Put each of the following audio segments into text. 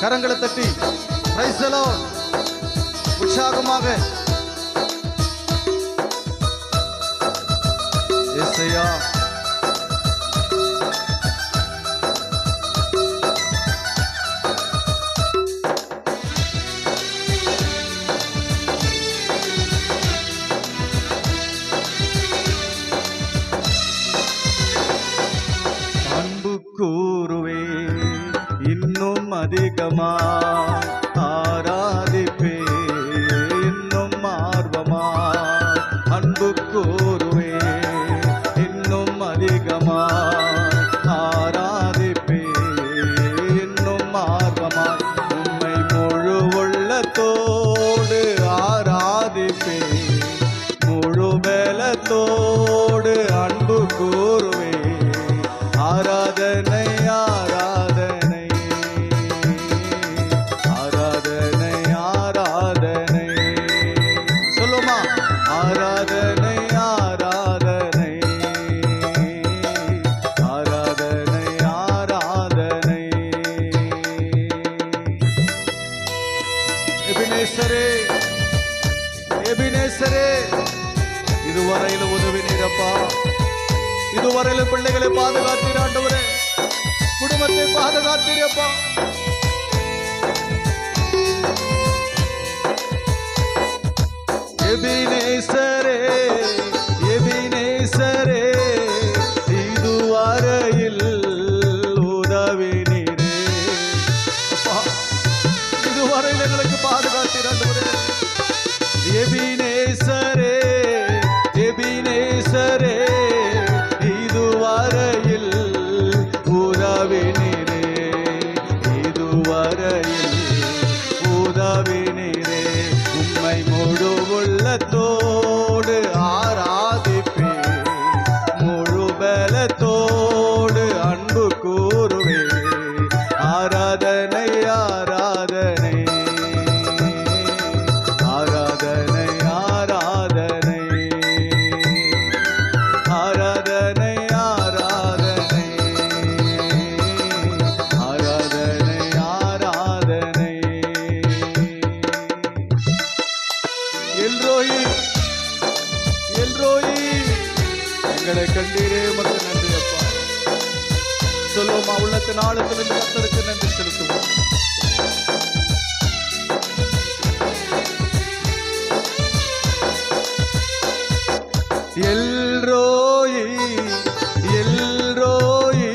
கரங்களை தட்டி price the Lord உற்சாகமாக இயேசுயா அன்பு கூறுவே இன்னும் அதிகமா ஆராதிப்பே இன்னும் ஆர்வமா அன்பு கூறுவே இன்னும் அதிகமா ஆராதிப்பே இன்னும் ஆர்வமா உம்மை முழு உள்ளத்தோடு ஆராதிப்பே முழு பலத்தோடு அன்பு கூறுவே ஆராதனை ஆராதனை ஆராதனை ஆராதனை சொல்லுமா ஆராதனை ஆராதனை ஆராதனை ஆராதனை எபினேசரே எபினேசரே இதுவரையில் உதவினீரப்பா இதுவரையில பிள்ளைகளை பாதுகாத்தீர் ஆண்டவரே குடும்பத்தை பாதுகாத்தீரப்பா எபினேசரே எபினேசரே இதுவரையில் உதவினீரே அப்பா இதுவரையில் எங்களுக்கு பாதுகாத்தீர் ஆண்டவரே எபினேசரே எபினேசரே இதுவரையில் உதவினீரே இதுவரையில் உதவினீரே உம்மை முழு உள்ளத்தோடு ஆராதிப்பே முழு பலத்தோடு அன்பு கூறுவே ஆராதனை ஆராதனை ஆராதனை ஆராதனை ஆராதனை ஆராதனை ஆராதனை ஆராதனை எல்ரோயி எல்ரோயி எங்களை கண்டீரே உமக்கு நன்றி அப்பா சொல்லுவோமா உள்ளத்தின் ஆழத்திலிருந்து கர்த்தருக்கு நன்றி செலுத்துவோம் எல்ரோயி எல்ரோயி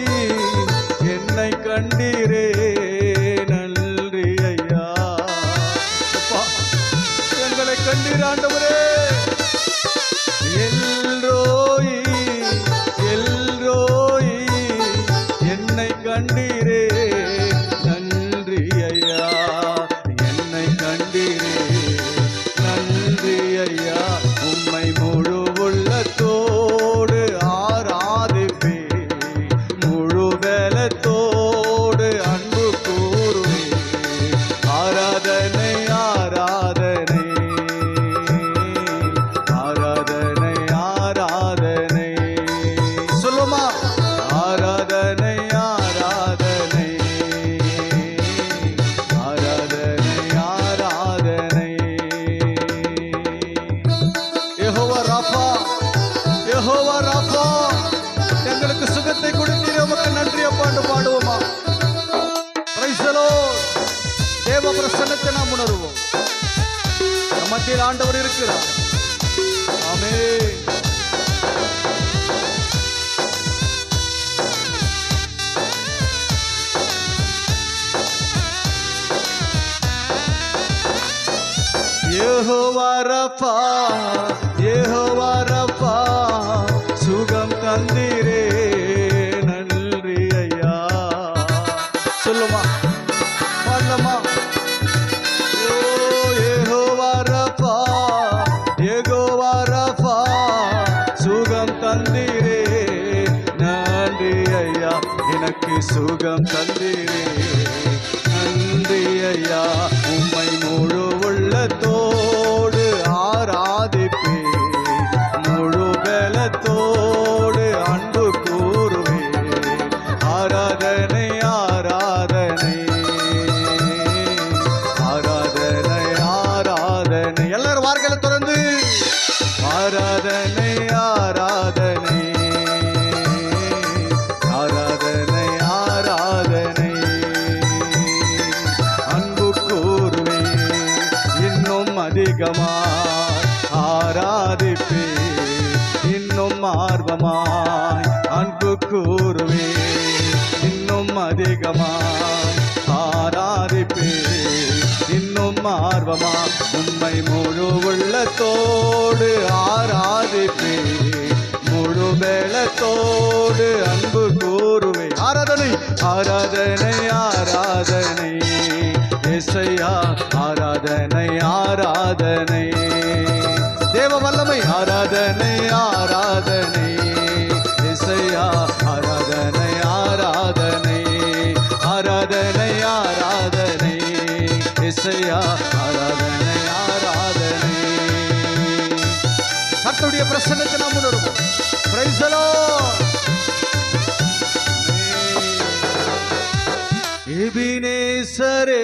என்னை கண்டீரே நன்றி ஐயா அப்பா எங்களை கண்டீர் ஆண்டவரே எல்ரோயி எல்ரோயி என்னை கண்டீரே நன்றி ஐயா என்னை கண்டீரே நன்றி ஐயா உம்மை முழு உள்ளத்தோடு ஆராதிப்பே முழு பலத்தோடு அன்பு கூறுவே ஆராதனை ஆராதனை ஆராதனை ஆராதனை சொல்லுமா ஆராதனை ஆராதனை ஆராதனை ஆராதனை யெகோவா ராஃபா யெகோவா ராஃபா எங்களுக்கு சுகத்தை கொடுத்தீரே உமக்கு நன்றி அப்பாண்டு பாடுவோமா பிரைஸ் தி லார்ட் தேவ பிரசன்னத்தை நாம் உணர்வோம் நம் மத்தியில் ஆண்டவர் இருக்கிறார் ஆமென் யெகோவா ராஃபா யெகோவா ராஃபா சுகம் தந்தீரே நன்றி ஐயா சொல்லுமா பாடலாமா ஓ யெகோவா ராஃபா யெகோவா ராஃபா சுகம் தந்தீரே நன்றி ஐயா எனக்கு சுகம் தந்தீரே நன்றி ஐயா உம்மை முழு உள்ளத்தோடு ஆராதிப்பே முழு பலத்தோடு அன்பு கூறுவே ஆராதனை ஆராதனை அதிகமாய் ஆராதிப்பே, இன்னும் ஆர்வமாய் அன்பு கூறுவே, இன்னும் அதிகமாய் ஆராதிப்பே, இன்னும் ஆர்வமா உம்மை முழு உள்ளத்தோடு ஆராதிப்பே, முழு வேளத்தோடு அன்பு கூறுவே. ஆராதனை ஆராதனை ஆராதனை இயேசையா, ஆராதனை ஆராதனை தேவ வல்லமை, ஆராதனை ஆராதனை இயேசையா, ஆராதனை ஆராதனை ஆராதனை ஆராதனை இயேசையா, ஆராதனை ஆராதனை. கர்த்தருடைய பிரசன்னத்தை நாம் உணர்வோம். Praise the lord. எபினேசரே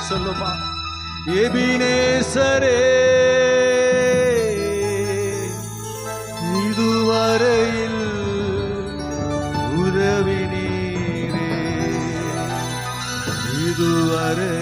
சொல்லுமா, எபினேசரே இதுவரையில் உதவி நீரே, இதுவரை